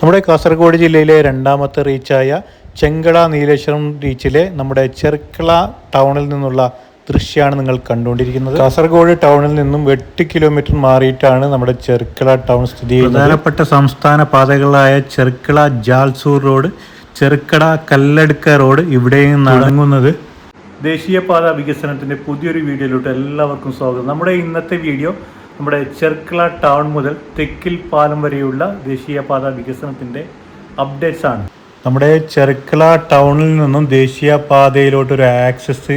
നമ്മുടെ കാസർഗോഡ് ജില്ലയിലെ രണ്ടാമത്തെ റീച്ചായ ചെങ്കള നീലേശ്വരം റീച്ചിലെ നമ്മുടെ ചെർക്കള ടൗണിൽ നിന്നുള്ള ദൃശ്യമാണ് നിങ്ങൾ കണ്ടുകൊണ്ടിരിക്കുന്നത്. കാസർഗോഡ് ടൗണിൽ നിന്നും 8 കിലോമീറ്റർ മാറിയിട്ടാണ് നമ്മുടെ ചെർക്കള ടൗൺ സ്ഥിതി ചെയ്യുന്നത്. പ്രധാനപ്പെട്ട സംസ്ഥാന പാതകളായ ചെർക്കള ജാൽസൂർ റോഡ്, ചെർക്കള കല്ലടുക്ക റോഡ് ഇവിടെയും നടങ്ങുന്നത്. ദേശീയപാത വികസനത്തിൻ്റെ പുതിയൊരു വീഡിയോയിലോട്ട് എല്ലാവർക്കും സ്വാഗതം. നമ്മുടെ ഇന്നത്തെ വീഡിയോ നമ്മുടെ ചെർക്കള ടൗൺ മുതൽ തെക്കിൽ പാലം വരെയുള്ള ദേശീയപാത വികസനത്തിൻ്റെ അപ്ഡേറ്റ്സ് ആണ്. നമ്മുടെ ചെർക്കള ടൗണിൽ നിന്നും ദേശീയപാതയിലോട്ടൊരു ആക്സസ്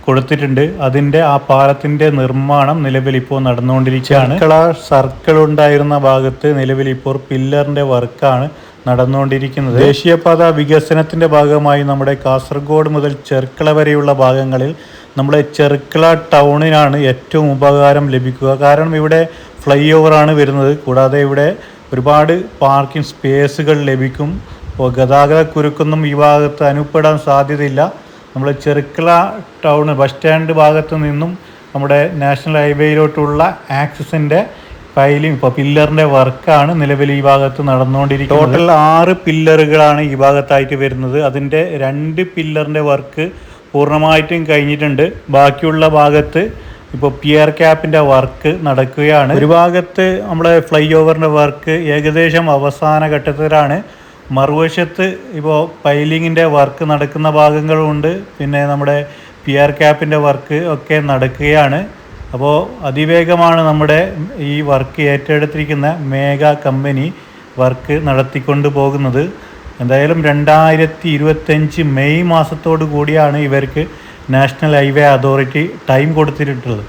കൊടുത്തിട്ടുണ്ട്. അതിൻ്റെ ആ പാലത്തിൻ്റെ നിർമ്മാണം നിലവിൽ ഇപ്പോൾ നടന്നുകൊണ്ടിരിക്കുകയാണ്. ചെർക്കള സർക്കിൾ ഉണ്ടായിരുന്ന ഭാഗത്ത് നിലവിൽ ഇപ്പോൾ പില്ലറിൻ്റെ വർക്കാണ് നടന്നുകൊണ്ടിരിക്കുന്നത്. ദേശീയപാത വികസനത്തിൻ്റെ ഭാഗമായി നമ്മുടെ കാസർഗോഡ് മുതൽ ചെർക്കള വരെയുള്ള ഭാഗങ്ങളിൽ നമ്മുടെ ചെർക്കള ടൗണിനാണ് ഏറ്റവും ഉപകാരം ലഭിക്കുക. കാരണം ഇവിടെ ഫ്ലൈ ഓവറാണ് വരുന്നത്. കൂടാതെ ഇവിടെ ഒരുപാട് പാർക്കിംഗ് സ്പേസുകൾ ലഭിക്കും. അപ്പോൾ ഗതാഗത കുരുക്കൊന്നും ഈ ഭാഗത്ത് അനുഭവപ്പെടാൻ സാധ്യതയില്ല. നമ്മൾ ചെർക്കള ടൗൺ ബസ് സ്റ്റാൻഡ് ഭാഗത്ത് നിന്നും നമ്മുടെ നാഷണൽ ഹൈവേയിലോട്ടുള്ള ആക്സസിൻ്റെ ഫയലിംഗ് ഇപ്പോൾ പില്ലറിൻ്റെ വർക്കാണ് നിലവിൽ ഈ ഭാഗത്ത് നടന്നുകൊണ്ടിരിക്കുന്നത്. ടോട്ടൽ 6 പില്ലറുകളാണ് ഈ ഭാഗത്തായിട്ട് വരുന്നത്. അതിൻ്റെ 2 പില്ലറിൻ്റെ വർക്ക് പൂർണ്ണമായിട്ടും കഴിഞ്ഞിട്ടുണ്ട്. ബാക്കിയുള്ള ഭാഗത്ത് ഇപ്പോൾ പിയർ ക്യാപ്പിൻ്റെ വർക്ക് നടക്കുകയാണ്. ഒരു ഭാഗത്ത് നമ്മുടെ ഫ്ലൈ ഓവറിൻ്റെ വർക്ക് ഏകദേശം അവസാന ഘട്ടത്തിലാണ്. മറുവശത്ത് ഇപ്പോൾ പൈലിങ്ങിൻ്റെ വർക്ക് നടക്കുന്ന ഭാഗങ്ങളുണ്ട്. പിന്നെ നമ്മുടെ പിയർ ക്യാപ്പിൻ്റെ വർക്ക് ഒക്കെ നടക്കുകയാണ്. അപ്പോൾ അതിവേഗമാണ് നമ്മുടെ ഈ വർക്ക് ഏറ്റെടുത്തിരിക്കുന്ന മേഘ കമ്പനി വർക്ക് നടത്തിക്കൊണ്ട് പോകുന്നത്. എന്തായാലും 2025 മെയ് മാസത്തോടു കൂടിയാണ് ഇവർക്ക് നാഷണൽ ഹൈവേ അതോറിറ്റി ടൈം കൊടുത്തിട്ടുള്ളത്.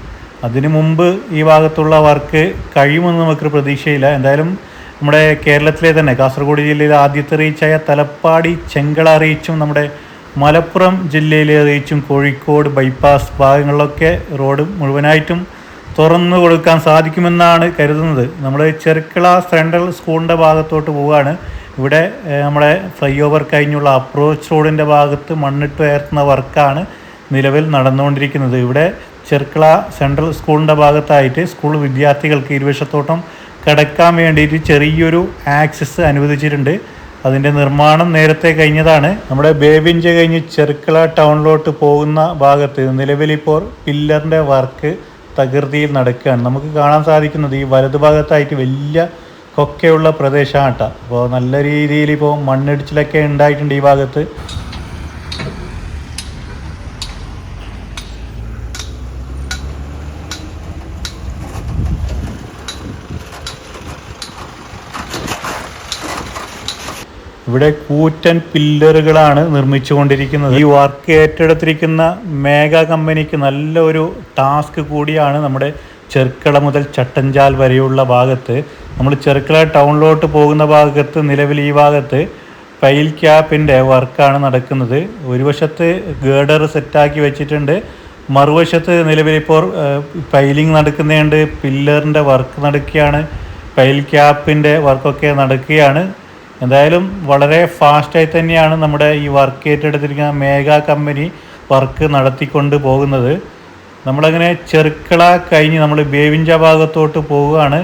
അതിനു മുമ്പ് ഈ ഭാഗത്തുള്ള വർക്ക് കഴിയുമെന്ന് നമുക്ക് പ്രതീക്ഷയില്ല. എന്തായാലും നമ്മുടെ കേരളത്തിലെ തന്നെ കാസർഗോഡ് ജില്ലയിലെ ആദ്യത്തെ റീച്ചായ തലപ്പാടി ചെങ്കള റീച്ചും നമ്മുടെ മലപ്പുറം ജില്ലയിലെ റീച്ചും കോഴിക്കോട് ബൈപ്പാസ് ഭാഗങ്ങളിലൊക്കെ റോഡ് മുഴുവനായിട്ടും തുറന്നു കൊടുക്കാൻ സാധിക്കുമെന്നാണ് കരുതുന്നത്. നമ്മൾ ചെർക്കള സെൻട്രൽ സ്കൂളിൻ്റെ ഭാഗത്തോട്ട് പോവുകയാണ്. ഇവിടെ നമ്മുടെ ഫ്ലൈ ഓവർ കഴിഞ്ഞുള്ള അപ്രോച്ച് റോഡിൻ്റെ ഭാഗത്ത് മണ്ണിട്ട് ഉയർത്തുന്ന വർക്കാണ് നിലവിൽ നടന്നുകൊണ്ടിരിക്കുന്നത്. ഇവിടെ ചെർക്കള സെൻട്രൽ സ്കൂളിൻ്റെ ഭാഗത്തായിട്ട് സ്കൂൾ വിദ്യാർത്ഥികൾക്ക് ഇരുവശത്തോട്ടം കിടക്കാൻ വേണ്ടിയിട്ട് ചെറിയൊരു ആക്സസ് അനുവദിച്ചിട്ടുണ്ട്. അതിൻ്റെ നിർമ്മാണം നേരത്തെ കഴിഞ്ഞതാണ്. നമ്മുടെ ബേബിഞ്ച കഴിഞ്ഞ് ചെർക്കള ടൗണിലോട്ട് പോകുന്ന ഭാഗത്ത് നിലവിലിപ്പോൾ പില്ലറിൻ്റെ വർക്ക് തകൃതിയിൽ നടക്കുകയാണ്. നമുക്ക് കാണാൻ സാധിക്കുന്നത് ഈ വലതുഭാഗത്തായിട്ട് വലിയ കൊക്കെയുള്ള പ്രദേശമാണ് കേട്ടോ. അപ്പോൾ നല്ല രീതിയിൽ ഇപ്പോൾ മണ്ണിടിച്ചിലൊക്കെ ഉണ്ടായിട്ടുണ്ട് ഈ ഭാഗത്ത്. ഇവിടെ കൂറ്റൻ പില്ലറുകളാണ് നിർമ്മിച്ചുകൊണ്ടിരിക്കുന്നത്. ഈ വർക്ക് ഏറ്റെടുത്തിരിക്കുന്ന മേഘ കമ്പനിക്ക് നല്ലൊരു ടാസ്ക് കൂടിയാണ്. നമ്മുടെ ചെർക്കള മുതൽ ചട്ടഞ്ചാൽ വരെയുള്ള ഭാഗത്ത് നമ്മൾ ചെർക്കള ടൗണിലോട്ട് പോകുന്ന ഭാഗത്ത് നിലവിൽ ഈ ഭാഗത്ത് പൈൽ ക്യാപ്പിൻ്റെ വർക്കാണ് നടക്കുന്നത്. ഒരു വശത്ത് ഗേഡർ സെറ്റാക്കി വെച്ചിട്ടുണ്ട്. മറുവശത്ത് നിലവിലിപ്പോൾ പൈലിംഗ് നടക്കുന്നുണ്ട്. പില്ലറിൻ്റെ വർക്ക് നടക്കുകയാണ്. പൈൽ ക്യാപ്പിൻ്റെ വർക്കൊക്കെ നടക്കുകയാണ്. എന്തായാലും വളരെ ഫാസ്റ്റായി തന്നെയാണ് നമ്മുടെ ഈ വർക്ക് ഏറ്റെടുത്തിരിക്കുന്ന മേഘ കമ്പനി വർക്ക് നടത്തിക്കൊണ്ട് പോകുന്നത്. നമ്മളങ്ങനെ ചെർക്കള കഴിഞ്ഞ് നമ്മൾ ബേവിഞ്ച ഭാഗത്തോട്ട് പോവുകയാണ്.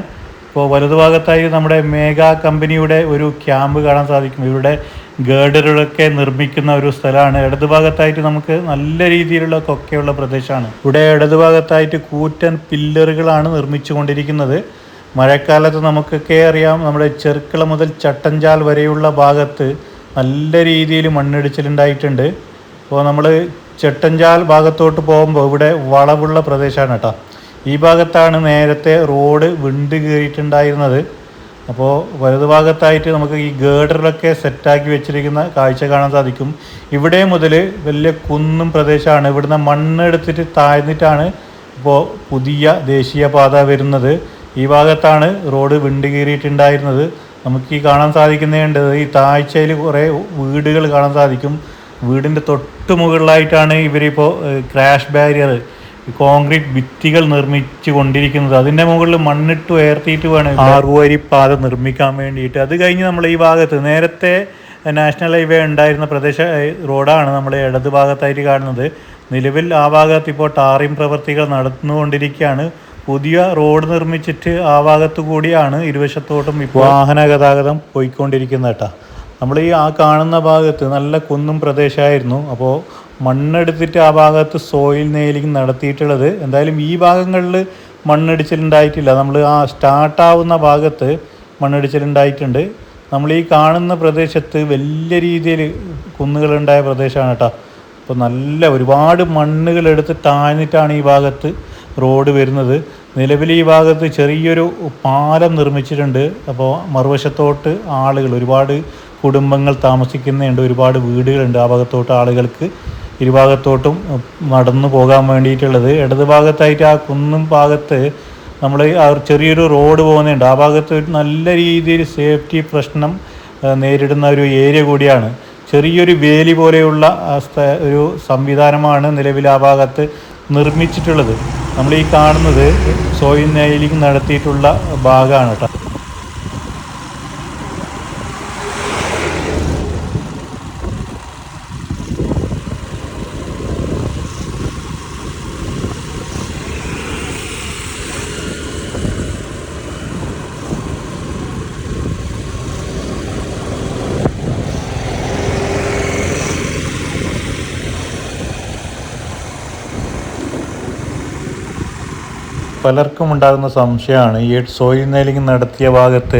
ഇപ്പോൾ വലതുഭാഗത്തായി നമ്മുടെ മേഘ കമ്പനിയുടെ ഒരു ക്യാമ്പ് കാണാൻ സാധിക്കും. ഇവിടെ ഗേഡറുകളൊക്കെ നിർമ്മിക്കുന്ന ഒരു സ്ഥലമാണ്. ഇടതുഭാഗത്തായിട്ട് നമുക്ക് നല്ല രീതിയിലുള്ള കൊക്കെയുള്ള പ്രദേശമാണ്. ഇവിടെ ഇടതുഭാഗത്തായിട്ട് കൂറ്റൻ പില്ലറുകളാണ് നിർമ്മിച്ചു കൊണ്ടിരിക്കുന്നത്. മഴക്കാലത്ത് നമുക്കൊക്കെ അറിയാം, നമ്മുടെ ചെർക്കള മുതൽ ചട്ടഞ്ചാൽ വരെയുള്ള ഭാഗത്ത് നല്ല രീതിയിൽ മണ്ണിടിച്ചിലുണ്ടായിട്ടുണ്ട്. അപ്പോൾ നമ്മൾ ചട്ടഞ്ചാൽ ഭാഗത്തോട്ട് പോകുമ്പോൾ ഇവിടെ വളവുള്ള പ്രദേശമാണ് കേട്ടോ. ഈ ഭാഗത്താണ് നേരത്തെ റോഡ് വിണ്ട് കയറിയിട്ടുണ്ടായിരുന്നത്. അപ്പോൾ വലതുഭാഗത്തായിട്ട് നമുക്ക് ഈ ഗേഡറിലൊക്കെ സെറ്റാക്കി വെച്ചിരിക്കുന്ന കാഴ്ച കാണാൻ സാധിക്കും. ഇവിടെ മുതൽ വലിയ കുന്നും പ്രദേശമാണ്. ഇവിടുന്ന് മണ്ണെടുത്തിട്ട് താഴ്ന്നിട്ടാണ് ഇപ്പോൾ പുതിയ ദേശീയപാത വരുന്നത്. ഈ ഭാഗത്താണ് റോഡ് വിണ്ട് കയറിയിട്ടുണ്ടായിരുന്നത്. നമുക്ക് ഈ കാണാൻ സാധിക്കുന്നതുണ്ട്. ഈ താഴ്ചയിൽ കുറേ വീടുകൾ കാണാൻ സാധിക്കും. വീടിൻ്റെ തൊട്ട് മുകളിലായിട്ടാണ് ഇവരിപ്പോൾ ക്രാഷ് ബാരിയർ കോൺക്രീറ്റ് ഭിത്തികൾ നിർമ്മിച്ചു കൊണ്ടിരിക്കുന്നത്. അതിൻ്റെ മുകളിൽ മണ്ണിട്ട് ഉയർത്തിയിട്ട് വേണം 6 വരി പാത നിർമ്മിക്കാൻ വേണ്ടിയിട്ട്. അത് കഴിഞ്ഞ് നമ്മൾ ഈ ഭാഗത്ത് നേരത്തെ നാഷണൽ ഹൈവേ ഉണ്ടായിരുന്ന റോഡാണ് നമ്മൾ ഇടത് ഭാഗത്തായിട്ട് കാണുന്നത്. നിലവിൽ ആ ഭാഗത്ത് ഇപ്പോൾ ടാറിംഗ് പ്രവൃത്തികൾ നടന്നുകൊണ്ടിരിക്കുകയാണ്. പുതിയ റോഡ് നിർമ്മിച്ചിട്ട് ആ ഭാഗത്തു കൂടിയാണ് ഇരുവശത്തോട്ടും ഇപ്പോൾ വാഹന ഗതാഗതം പോയിക്കൊണ്ടിരിക്കുന്നത് കേട്ടോ. നമ്മൾ ഈ ആ കാണുന്ന ഭാഗത്ത് നല്ല കുന്നും പ്രദേശമായിരുന്നു. അപ്പോൾ മണ്ണെടുത്തിട്ട് ആ ഭാഗത്ത് സോയിൽ നെയിലിംഗ് നടത്തിയിട്ടുള്ളത്. എന്തായാലും ഈ ഭാഗങ്ങളിൽ മണ്ണിടിച്ചിലുണ്ടായിട്ടില്ല. നമ്മൾ ആ സ്റ്റാർട്ടാവുന്ന ഭാഗത്ത് മണ്ണിടിച്ചിലുണ്ടായിട്ടുണ്ട്. നമ്മൾ ഈ കാണുന്ന പ്രദേശത്ത് വലിയ രീതിയിൽ കുന്നുകളുണ്ടായ പ്രദേശമാണ് കേട്ടോ. അപ്പോൾ നല്ല ഒരുപാട് മണ്ണുകൾ എടുത്ത് താഴ്ന്നിട്ടാണ് ഈ ഭാഗത്ത് റോഡ് വരുന്നത്. നിലവിൽ ഈ ഭാഗത്ത് ചെറിയൊരു പാലം നിർമ്മിച്ചിട്ടുണ്ട്. അപ്പോൾ മറുവശത്തോട്ട് ആളുകൾ ഒരുപാട് കുടുംബങ്ങൾ താമസിക്കുന്നുണ്ട്, ഒരുപാട് വീടുകളുണ്ട് ആ ഭാഗത്തോട്ട്. ആളുകൾക്ക് ഇരുഭാഗത്തോട്ടും നടന്നു പോകാൻ വേണ്ടിയിട്ടുള്ളത്. ഇടത് ഭാഗത്തായിട്ട് ആ കുന്നും ഭാഗത്ത് നമ്മൾ ചെറിയൊരു റോഡ് പോകുന്നുണ്ട്. ആ ഭാഗത്ത് നല്ല രീതിയിൽ സേഫ്റ്റി പ്രശ്നം നേരിടുന്ന ഒരു ഏരിയ കൂടിയാണ്. ചെറിയൊരു വേലി പോലെയുള്ള ഒരു സംവിധാനമാണ് നിലവിൽ ആ ഭാഗത്ത് നിർമ്മിച്ചിട്ടുള്ളത്. നമ്മൾ ഈ കാണുന്നത് സോയിൽ നെയിലിംഗ് നടത്തിയിട്ടുള്ള ഭാഗമാണ് കേട്ടോ. പലർക്കും ഉണ്ടാകുന്ന സംശയമാണ് ഈ സോയിൽ നെയിലിംഗ് നടത്തിയ ഭാഗത്ത്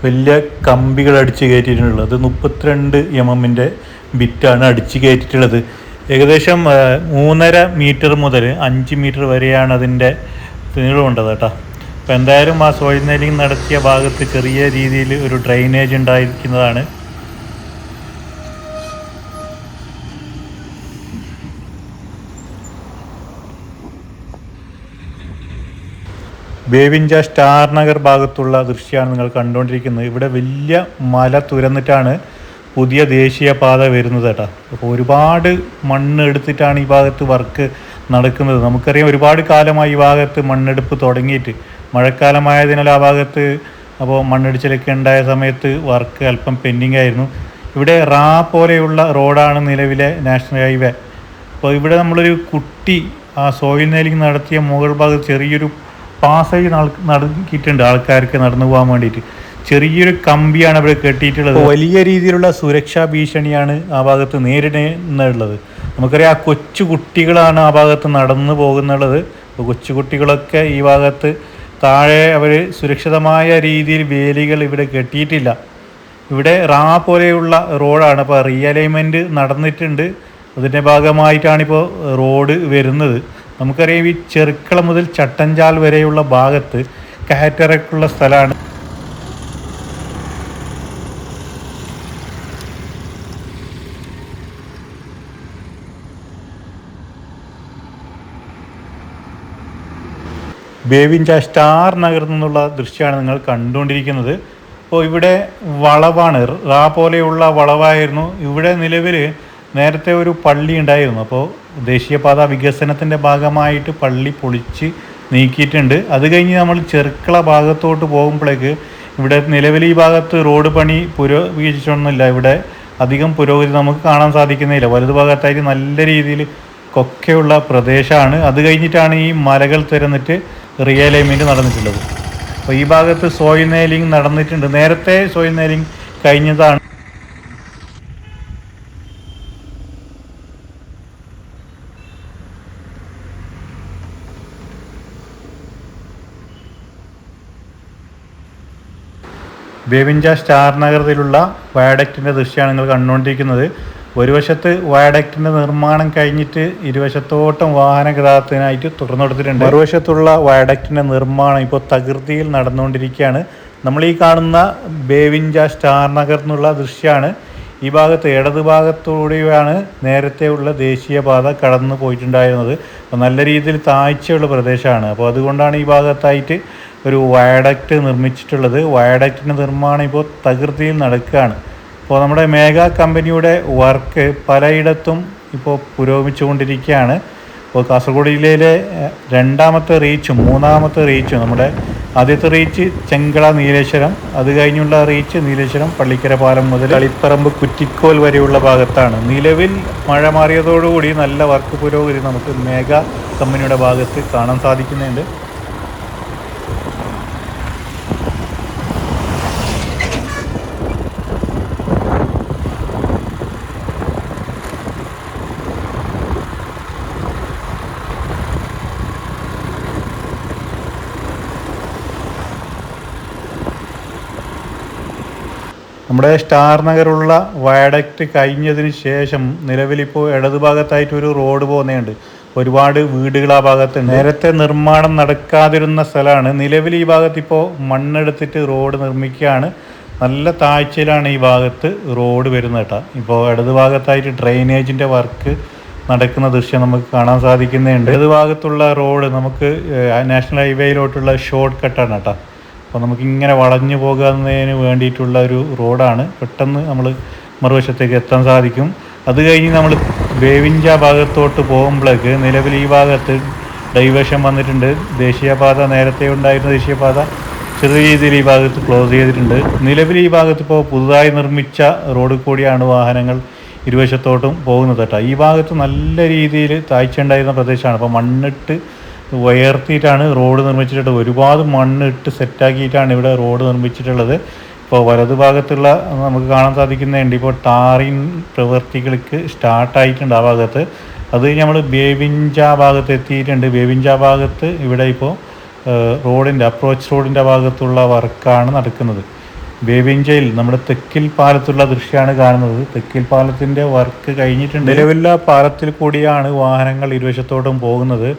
വലിയ കമ്പികൾ അടിച്ച് കയറ്റിയിട്ടുള്ളത്. 32 mm ബിറ്റാണ് അടിച്ച് കയറ്റിയിട്ടുള്ളത്. ഏകദേശം 3.5 മീറ്റർ മുതൽ 5 മീറ്റർ വരെയാണ് അതിൻ്റെ നീളമുണ്ടത് കേട്ടോ. അപ്പോൾ എന്തായാലും ആ സോയിൽ നെയിലിംഗ് നടത്തിയ ഭാഗത്ത് ചെറിയ രീതിയിൽ ഒരു ഡ്രെയിനേജ് ഉണ്ടായിരിക്കുന്നതാണ്. ബേവിഞ്ച സ്റ്റാർ നഗർ ഭാഗത്തുള്ള ദൃശ്യമാണ് നിങ്ങൾ കണ്ടുകൊണ്ടിരിക്കുന്നത്. ഇവിടെ വലിയ മല തുരന്നിട്ടാണ് പുതിയ ദേശീയപാത വരുന്നത് കേട്ടോ. അപ്പോൾ ഒരുപാട് മണ്ണ് എടുത്തിട്ടാണ് ഈ ഭാഗത്ത് വർക്ക് നടക്കുന്നത്. നമുക്കറിയാം ഒരുപാട് കാലമായി ഈ ഭാഗത്ത് മണ്ണെടുപ്പ് തുടങ്ങിയിട്ട്. മഴക്കാലമായതിനാൽ ആ ഭാഗത്ത് അപ്പോൾ മണ്ണിടിച്ചിലൊക്കെ ഉണ്ടായ സമയത്ത് വർക്ക് അല്പം പെൻഡിങ് ആയിരുന്നു. ഇവിടെ പോലെയുള്ള റോഡാണ് നിലവിലെ നാഷണൽ ഹൈവേ. അപ്പോൾ ഇവിടെ നമ്മളൊരു കുട്ടി ആ സോയിൽ നെയിലിംഗ് നടത്തിയ മുകൾ ഭാഗത്ത് ചെറിയൊരു പാസേജ് നടക്കിയിട്ടുണ്ട് ആൾക്കാർക്ക് നടന്നു പോകാൻ വേണ്ടിയിട്ട്. ചെറിയൊരു കമ്പിയാണ് ഇവിടെ കെട്ടിയിട്ടുള്ളത്. വലിയ രീതിയിലുള്ള സുരക്ഷാ ഭീഷണിയാണ് ആ ഭാഗത്ത് നേരിടുന്നുള്ളത്. നമുക്കറിയാം ആ കൊച്ചു കുട്ടികളാണ് ആ ഭാഗത്ത് നടന്നു പോകുന്നുള്ളത്. അപ്പോൾ കൊച്ചുകുട്ടികളൊക്കെ ഈ ഭാഗത്ത് താഴെ അവർ സുരക്ഷിതമായ രീതിയിൽ വേലികൾ ഇവിടെ കെട്ടിയിട്ടില്ല. ഇവിടെ പോലെയുള്ള റോഡാണ്. അപ്പോൾ റീഅലൈൻമെൻറ്റ് നടന്നിട്ടുണ്ട്. അതിൻ്റെ ഭാഗമായിട്ടാണിപ്പോൾ റോഡ് വരുന്നത്. നമുക്കറിയാം ഈ ചെർക്കള മുതൽ ചട്ടഞ്ചാൽ വരെയുള്ള ഭാഗത്ത് കാറ്ററക്കുള്ള സ്ഥലമാണ്. ബേവിഞ്ച സ്റ്റാർ നഗറിൽ നിന്നുള്ള ദൃശ്യമാണ് നിങ്ങൾ കണ്ടുകൊണ്ടിരിക്കുന്നത്. അപ്പോൾ ഇവിടെ വളവാണ്, പോലെയുള്ള വളവായിരുന്നു. ഇവിടെ നിലവിൽ നേരത്തെ ഒരു പള്ളി ഉണ്ടായിരുന്നു. അപ്പോൾ ദേശീയപാത വികസനത്തിൻ്റെ ഭാഗമായിട്ട് പള്ളി പൊളിച്ച് നീക്കിയിട്ടുണ്ട്. അത് കഴിഞ്ഞ് നമ്മൾ ചെർക്കള ഭാഗത്തോട്ട് പോകുമ്പോഴേക്ക് ഇവിടെ നിലവിൽ ഈ ഭാഗത്ത് റോഡ് പണി പുരോഗമിച്ചിട്ടൊന്നുമില്ല. ഇവിടെ അധികം പുരോഗതി നമുക്ക് കാണാൻ സാധിക്കുന്നില്ല. വലതു ഭാഗത്തായിട്ട് നല്ല രീതിയിൽ കൊക്കയുള്ള പ്രദേശമാണ്. അത് കഴിഞ്ഞിട്ടാണ് ഈ മലകൾ തുരന്നിട്ട് റീഅലൈൻമെൻറ്റ് നടന്നിട്ടുള്ളത്. അപ്പോൾ ഈ ഭാഗത്ത് സോയിൽ നെയിലിംഗ് നടന്നിട്ടുണ്ട്. നേരത്തെ സോയിൽ നെയിലിംഗ് കഴിഞ്ഞതാണ്. ബേവിഞ്ച സ്റ്റാർ നഗരത്തിലുള്ള വയഡക്റ്റിൻ്റെ ദൃശ്യമാണ് നിങ്ങൾ കണ്ടുകൊണ്ടിരിക്കുന്നത്. ഒരു വശത്ത് വയഡക്റ്റിൻ്റെ നിർമ്മാണം കഴിഞ്ഞിട്ട് ഇരുവശത്തോട്ടം വാഹന ഗതാഗതത്തിനായിട്ട് തുറന്നു കൊടുത്തിട്ടുണ്ട്. മറുവശത്തുള്ള വയഡക്റ്റിൻ്റെ നിർമ്മാണം ഇപ്പോൾ തകൃതിയിൽ നടന്നുകൊണ്ടിരിക്കുകയാണ്. നമ്മൾ ഈ കാണുന്ന ബേവിഞ്ച സ്റ്റാർ നഗർ എന്നുള്ള ദൃശ്യമാണ്. ഈ ഭാഗത്ത് ഇടത് ഭാഗത്തൂടെയാണ് നേരത്തെ ഉള്ള ദേശീയപാത കടന്നു പോയിട്ടുണ്ടായിരുന്നത്. അപ്പോൾ നല്ല രീതിയിൽ താഴ്ചയുള്ള പ്രദേശമാണ്. അപ്പോൾ അതുകൊണ്ടാണ് ഈ ഭാഗത്തായിട്ട് ഒരു വയഡക്റ്റ് നിർമ്മിച്ചിട്ടുള്ളത്. വയഡക്റ്റിൻ്റെ നിർമ്മാണം ഇപ്പോൾ തകൃതിയിൽ നടക്കുകയാണ്. അപ്പോൾ നമ്മുടെ മേഘാ കമ്പനിയുടെ വർക്ക് പലയിടത്തും ഇപ്പോൾ പുരോഗമിച്ചുകൊണ്ടിരിക്കുകയാണ്. അപ്പോൾ കാസർഗോഡ് ജില്ലയിലെ രണ്ടാമത്തെ റീച്ചും മൂന്നാമത്തെ റീച്ചും, നമ്മുടെ ആദ്യത്തെ റീച്ച് ചെങ്കള നീലേശ്വരം, അത് കഴിഞ്ഞുള്ള റീച്ച് നീലേശ്വരം പള്ളിക്കര പാലം മുതൽ കളിപ്പറമ്പ് കുറ്റിക്കോൽ വരെയുള്ള ഭാഗത്താണ്. നിലവിൽ മഴ മാറിയതോടുകൂടി നല്ല വർക്ക് പുരോഗതി നമുക്ക് മേഘാ കമ്പനിയുടെ ഭാഗത്ത് കാണാൻ സാധിക്കുന്നുണ്ട്. നമ്മുടെ സ്റ്റാർ നഗറുള്ള വയഡക്റ്റ് കഴിഞ്ഞതിന് ശേഷം നിലവിലിപ്പോൾ ഇടതുഭാഗത്തായിട്ട് ഒരു റോഡ് പോകുന്നുണ്ട്. ഒരുപാട് വീടുകൾ ആ ഭാഗത്തുണ്ട്. നേരത്തെ നിർമ്മാണം നടക്കാതിരുന്ന സ്ഥലമാണ്. നിലവിൽ ഈ ഭാഗത്ത് ഇപ്പോൾ മണ്ണെടുത്തിട്ട് റോഡ് നിർമ്മിക്കുകയാണ്. നല്ല താഴ്ചയിലാണ് ഈ ഭാഗത്ത് റോഡ് വരുന്നത് കേട്ടോ. ഇപ്പോൾ ഇടതുഭാഗത്തായിട്ട് ഡ്രെയിനേജിൻ്റെ വർക്ക് നടക്കുന്ന ദൃശ്യം നമുക്ക് കാണാൻ സാധിക്കുന്നുണ്ട്. ഇടതുഭാഗത്തുള്ള റോഡ് നമുക്ക് നാഷണൽ ഹൈവേയിലോട്ടുള്ള ഷോർട്ട് കട്ടാണ് കേട്ടോ. അപ്പോൾ നമുക്കിങ്ങനെ വളഞ്ഞു പോകുന്നതിന് വേണ്ടിയിട്ടുള്ള ഒരു റോഡാണ്. പെട്ടെന്ന് നമ്മൾ മറുവശത്തേക്ക് എത്താൻ സാധിക്കും. അത് കഴിഞ്ഞ് നമ്മൾ വേവിഞ്ച ഭാഗത്തോട്ട് പോകുമ്പോഴേക്ക് നിലവിൽ ഈ ഭാഗത്ത് ഡൈവേഷൻ വന്നിട്ടുണ്ട്. ദേശീയപാത നേരത്തെ ഉണ്ടായിരുന്ന ദേശീയപാത ചെറിയ രീതിയിൽ ഈ ഭാഗത്ത് ക്ലോസ് ചെയ്തിട്ടുണ്ട്. നിലവിൽ ഈ ഭാഗത്ത് ഇപ്പോൾ പുതുതായി നിർമ്മിച്ച റോഡ് കൂടിയാണ് വാഹനങ്ങൾ ഇരുവശത്തോട്ടും പോകുന്നത് കേട്ടോ. ഈ ഭാഗത്ത് നല്ല രീതിയിൽ താഴ്ച ഉണ്ടായിരുന്ന പ്രദേശമാണ്. അപ്പോൾ മണ്ണിട്ട് ഉയർത്തിയിട്ടാണ് റോഡ് നിർമ്മിച്ചിട്ടുള്ളത്. ഒരുപാട് മണ്ണിട്ട് സെറ്റാക്കിയിട്ടാണ് ഇവിടെ റോഡ് നിർമ്മിച്ചിട്ടുള്ളത്. ഇപ്പോൾ വലതു ഭാഗത്തുള്ള നമുക്ക് കാണാൻ സാധിക്കുന്നുണ്ട് ഇപ്പോൾ ടാറിങ് പ്രവൃത്തികൾക്ക് സ്റ്റാർട്ടായിട്ടുണ്ട് ആ ഭാഗത്ത്. അത് നമ്മൾ ബേവിഞ്ച ഭാഗത്ത് എത്തിയിട്ടുണ്ട്. ബേവിഞ്ച ഭാഗത്ത് ഇവിടെ ഇപ്പോൾ റോഡിൻ്റെ അപ്രോച്ച് റോഡിൻ്റെ ഭാഗത്തുള്ള വർക്കാണ് നടക്കുന്നത്. ബേവിഞ്ചയിൽ നമ്മുടെ തെക്കിൽ പാലത്തുള്ള ദൃശ്യമാണ് കാണുന്നത്. തെക്കിൽ പാലത്തിൻ്റെ വർക്ക് കഴിഞ്ഞിട്ടുണ്ട്. നിലവിലുള്ള പാലത്തിൽ കൂടിയാണ് വാഹനങ്ങൾ ഇരുവശത്തോട്ടും പോകുന്നത്.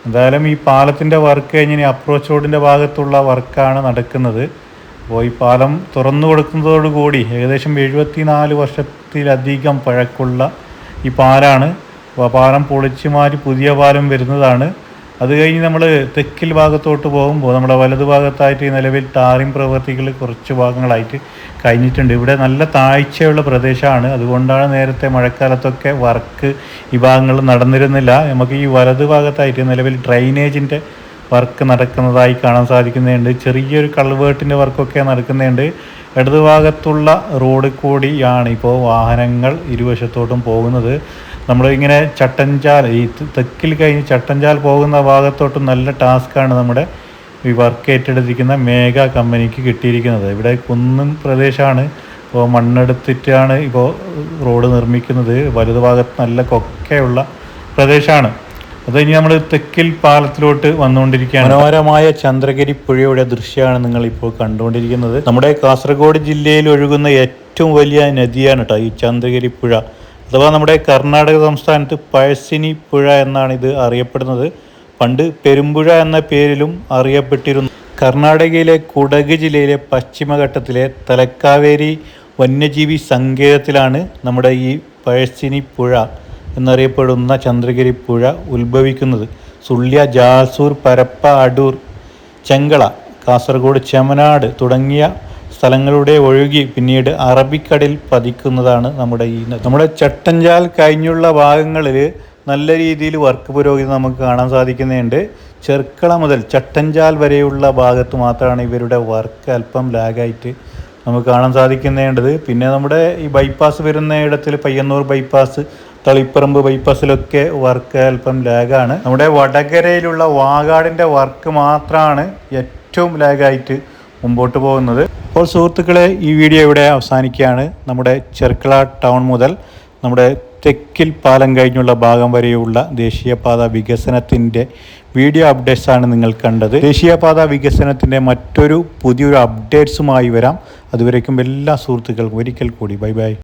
എന്തായാലും ഈ പാലത്തിൻ്റെ വർക്ക് കഴിഞ്ഞ് അപ്രോച്ച് റോഡിൻ്റെ ഭാഗത്തുള്ള വർക്കാണ് നടക്കുന്നത്. അപ്പോൾ ഈ പാലം തുറന്നു കൊടുക്കുന്നതോടുകൂടി ഏകദേശം 74 വർഷത്തിലധികം പഴക്കമുള്ള ഈ പാലാണ്. അപ്പോൾ പാലം പൊളിച്ചു മാറ്റി പുതിയ പാലം വരുന്നതാണ്. അത് കഴിഞ്ഞ് നമ്മൾ തെക്കിൽ ഭാഗത്തോട്ട് പോകുമ്പോൾ നമ്മുടെ വലതു ഭാഗത്തായിട്ട് നിലവിൽ ടാറിങ് പ്രവൃത്തികൾ കുറച്ച് ഭാഗങ്ങളായിട്ട് കഴിഞ്ഞിട്ടുണ്ട്. ഇവിടെ നല്ല താഴ്ചയുള്ള പ്രദേശമാണ്. അതുകൊണ്ടാണ് നേരത്തെ മഴക്കാലത്തൊക്കെ വർക്ക് ഈ ഭാഗങ്ങൾ നടന്നിരുന്നില്ല. നമുക്ക് ഈ വലതു ഭാഗത്തായിട്ട് നിലവിൽ ഡ്രെയിനേജിൻ്റെ വർക്ക് നടക്കുന്നതായി കാണാൻ സാധിക്കുന്നുണ്ട്. ചെറിയൊരു കൾവേർട്ടിൻ്റെ വർക്കൊക്കെ നടക്കുന്നുണ്ട്. ഇടതുഭാഗത്തുള്ള റോഡ് കൂടിയാണ് ഇപ്പോൾ വാഹനങ്ങൾ ഇരുവശത്തോട്ടും പോകുന്നത്. നമ്മളിങ്ങനെ ചട്ടഞ്ചാൽ ഈ തെക്കിൽ കഴിഞ്ഞ് ചട്ടഞ്ചാൽ പോകുന്ന ഭാഗത്തോട്ടും നല്ല ടാസ്ക്കാണ് നമ്മുടെ ഈ വർക്ക് ഏറ്റെടുത്തിരിക്കുന്ന മേഘ കമ്പനിക്ക് കിട്ടിയിരിക്കുന്നത്. ഇവിടെ കുന്നും പ്രദേശമാണ്. ഇപ്പോൾ മണ്ണെടുത്തിട്ടാണ് ഇപ്പോൾ റോഡ് നിർമ്മിക്കുന്നത്. വലതു ഭാഗത്ത് നല്ല കൊക്കയുള്ള പ്രദേശമാണ്. അത് കഴിഞ്ഞ് നമ്മൾ തെക്കിൽ പാലത്തിലോട്ട് വന്നുകൊണ്ടിരിക്കുകയാണ്. മനോഹരമായ ചന്ദ്രഗിരി പുഴയുടെ ദൃശ്യമാണ് നിങ്ങളിപ്പോൾ കണ്ടുകൊണ്ടിരിക്കുന്നത്. നമ്മുടെ കാസർഗോഡ് ജില്ലയിൽ ഒഴുകുന്ന ഏറ്റവും വലിയ നദിയാണ് കേട്ടോ ഈ ചന്ദ്രഗിരി പുഴ. അഥവാ നമ്മുടെ കർണാടക സംസ്ഥാനത്ത് പഴശ്ശിനി പുഴ എന്നാണ് ഇത് അറിയപ്പെടുന്നത്. പണ്ട് പെരുമ്പുഴ എന്ന പേരിലും അറിയപ്പെട്ടിരുന്നു. കർണാടകയിലെ കുടക് ജില്ലയിലെ പശ്ചിമഘട്ടത്തിലെ തലക്കാവേരി വന്യജീവി സങ്കേതത്തിലാണ് നമ്മുടെ ഈ പഴശ്ശിനി പുഴ എന്നറിയപ്പെടുന്ന ചന്ദ്രഗിരി പുഴ ഉത്ഭവിക്കുന്നത്. സുള്യ, ജാസൂർ, പരപ്പ, അടൂർ, ചെങ്കള, കാസർഗോഡ്, ചെമ്മനാട് തുടങ്ങിയ സ്ഥലങ്ങളുടെ ഒഴുകി പിന്നീട് അറബിക്കടലിൽ പതിക്കുന്നതാണ് നമ്മുടെ ചട്ടഞ്ചാൽ കഴിഞ്ഞുള്ള ഭാഗങ്ങളിൽ നല്ല രീതിയിൽ വർക്ക് പുരോഗതി നമുക്ക് കാണാൻ സാധിക്കുന്നുണ്ട്. ചെർക്കള മുതൽ ചട്ടഞ്ചാൽ വരെയുള്ള ഭാഗത്ത് മാത്രമാണ് ഇവരുടെ വർക്ക് അല്പം ലാഗായിട്ട് നമുക്ക് കാണാൻ സാധിക്കുന്നുണ്ട്. പിന്നെ നമ്മുടെ ഈ ബൈപ്പാസ് വരുന്ന ഇടത്തിൽ പയ്യന്നൂർ ബൈപ്പാസ്, തളിപ്പറമ്പ് ബൈപ്പാസിലൊക്കെ വർക്ക് അല്പം ലാഗാണ്. നമ്മുടെ വടകരയിലുള്ള വാഗാടിൻ്റെ വർക്ക് മാത്രമാണ് ഏറ്റവും ലാഗായിട്ട് മുമ്പോട്ട് പോകുന്നത്. അപ്പോൾ സുഹൃത്തുക്കളെ, ഈ വീഡിയോ ഇവിടെ അവസാനിക്കുകയാണ്. നമ്മുടെ ചെർക്കള ടൗൺ മുതൽ നമ്മുടെ തെക്കിൽ പാലം കഴിഞ്ഞുള്ള ഭാഗം വരെയുള്ള ദേശീയപാത വികസനത്തിൻ്റെ വീഡിയോ അപ്ഡേറ്റ്സാണ് നിങ്ങൾ കണ്ടത്. ദേശീയപാത വികസനത്തിൻ്റെ പുതിയൊരു അപ്ഡേറ്റ്സുമായി വരാം. അതുവരേക്കും എല്ലാ സുഹൃത്തുക്കൾക്കും ഒരിക്കൽ കൂടി ബൈ ബൈ.